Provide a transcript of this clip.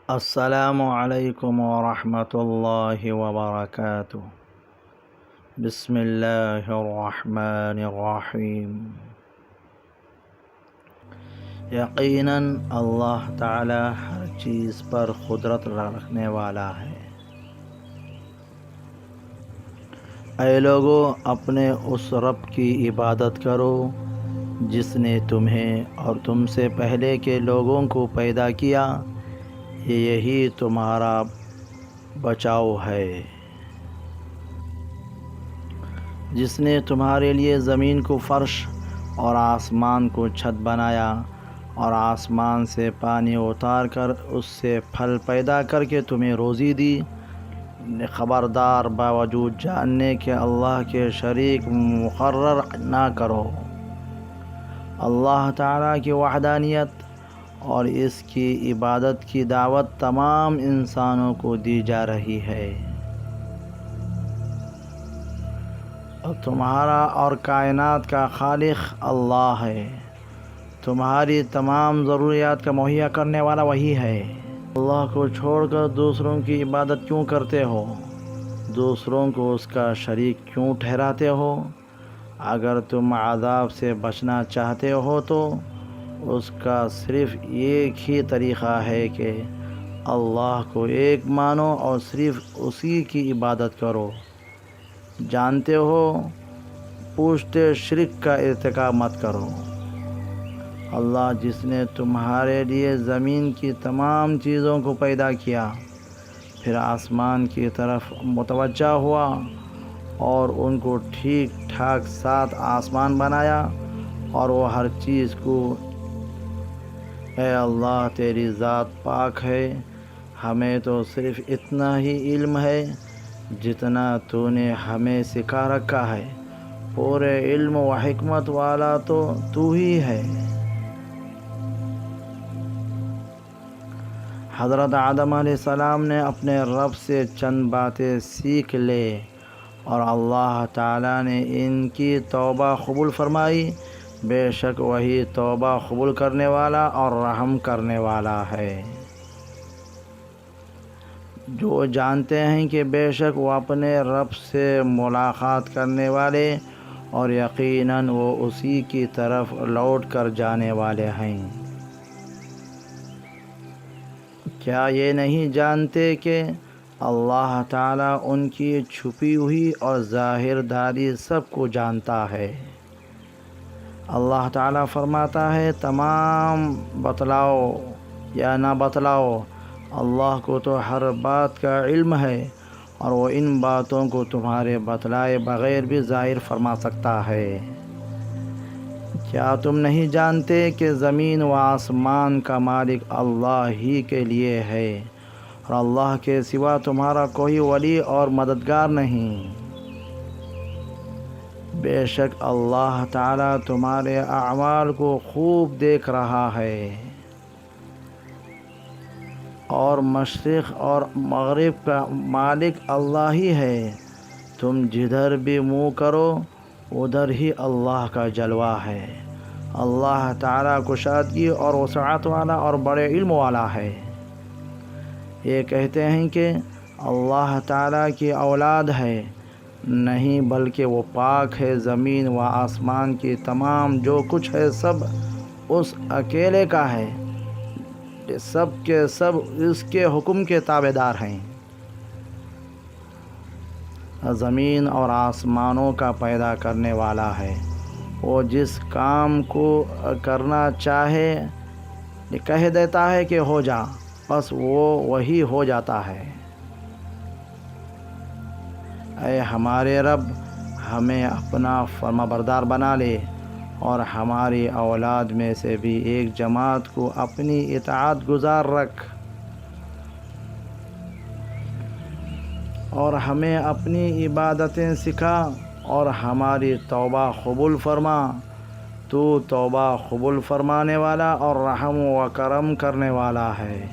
السلام علیکم ورحمۃ اللہ وبرکاتہ۔ بسم اللہ الرحمن الرحیم۔ یقیناً اللہ تعالی ہر چیز پر قدرت رکھنے والا ہے۔ اے لوگو، اپنے اس رب کی عبادت کرو جس نے تمہیں اور تم سے پہلے کے لوگوں کو پیدا کیا، یہی تمہارا بچاؤ ہے۔ جس نے تمہارے لیے زمین کو فرش اور آسمان کو چھت بنایا، اور آسمان سے پانی اتار کر اس سے پھل پیدا کر کے تمہیں روزی دی۔ خبردار، باوجود جاننے کہ اللہ کے شریک مقرر نہ کرو۔ اللہ تعالیٰ کی وحدانیت اور اس کی عبادت کی دعوت تمام انسانوں کو دی جا رہی ہے۔ تمہارا اور کائنات کا خالق اللہ ہے۔ تمہاری تمام ضروریات کا مہیا کرنے والا وہی ہے۔ اللہ کو چھوڑ کر دوسروں کی عبادت کیوں کرتے ہو؟ دوسروں کو اس کا شریک کیوں ٹھہراتے ہو؟ اگر تم عذاب سے بچنا چاہتے ہو تو اس کا صرف ایک ہی طریقہ ہے کہ اللہ کو ایک مانو اور صرف اسی کی عبادت کرو۔ جانتے ہو، پوچھتے شرک کا ارتکاب مت کرو۔ اللہ جس نے تمہارے لیے زمین کی تمام چیزوں کو پیدا کیا، پھر آسمان کی طرف متوجہ ہوا اور ان کو ٹھیک ٹھاک 7 آسمان بنایا، اور وہ ہر چیز کو، اے اللہ تیری ذات پاک ہے، ہمیں تو صرف اتنا ہی علم ہے جتنا تو نے ہمیں سکھا رکھا ہے، پورے علم و حکمت والا تو ہی ہے۔ حضرت آدم علیہ السلام نے اپنے رب سے چند باتیں سیکھ لے اور اللہ تعالیٰ نے ان کی توبہ قبول فرمائی۔ بے شک وہی توبہ قبول کرنے والا اور رحم کرنے والا ہے۔ جو جانتے ہیں کہ بے شک وہ اپنے رب سے ملاقات کرنے والے اور یقیناً وہ اسی کی طرف لوٹ کر جانے والے ہیں۔ کیا یہ نہیں جانتے کہ اللہ تعالیٰ ان کی چھپی ہوئی اور ظاہر داری سب کو جانتا ہے؟ اللہ تعالیٰ فرماتا ہے، تمام بتلاؤ یا نہ بتلاؤ، اللہ کو تو ہر بات کا علم ہے، اور وہ ان باتوں کو تمہارے بتلائے بغیر بھی ظاہر فرما سکتا ہے۔ کیا تم نہیں جانتے کہ زمین و آسمان کا مالک اللہ ہی کے لیے ہے، اور اللہ کے سوا تمہارا کوئی ولی اور مددگار نہیں؟ بے شک اللہ تعالیٰ تمہارے اعمال کو خوب دیکھ رہا ہے، اور مشرق اور مغرب کا مالک اللہ ہی ہے۔ تم جدھر بھی منہ کرو ادھر ہی اللہ کا جلوہ ہے۔ اللہ تعالیٰ کشادگی اور وسعت والا اور بڑے علم والا ہے۔ یہ کہتے ہیں کہ اللہ تعالیٰ کی اولاد ہے، نہیں بلکہ وہ پاک ہے۔ زمین و آسمان کی تمام جو کچھ ہے سب اس اکیلے کا ہے، سب کے سب اس کے حکم کے تابعدار ہیں۔ زمین اور آسمانوں کا پیدا کرنے والا ہے، وہ جس کام کو کرنا چاہے کہہ دیتا ہے کہ ہو جا، بس وہ وہی ہو جاتا ہے۔ اے ہمارے رب، ہمیں اپنا فرمانبردار بنا لے، اور ہماری اولاد میں سے بھی ایک جماعت کو اپنی اطاعت گزار رکھ، اور ہمیں اپنی عبادتیں سکھا، اور ہماری توبہ قبول فرما۔ تو توبہ قبول فرمانے والا اور رحم و کرم کرنے والا ہے۔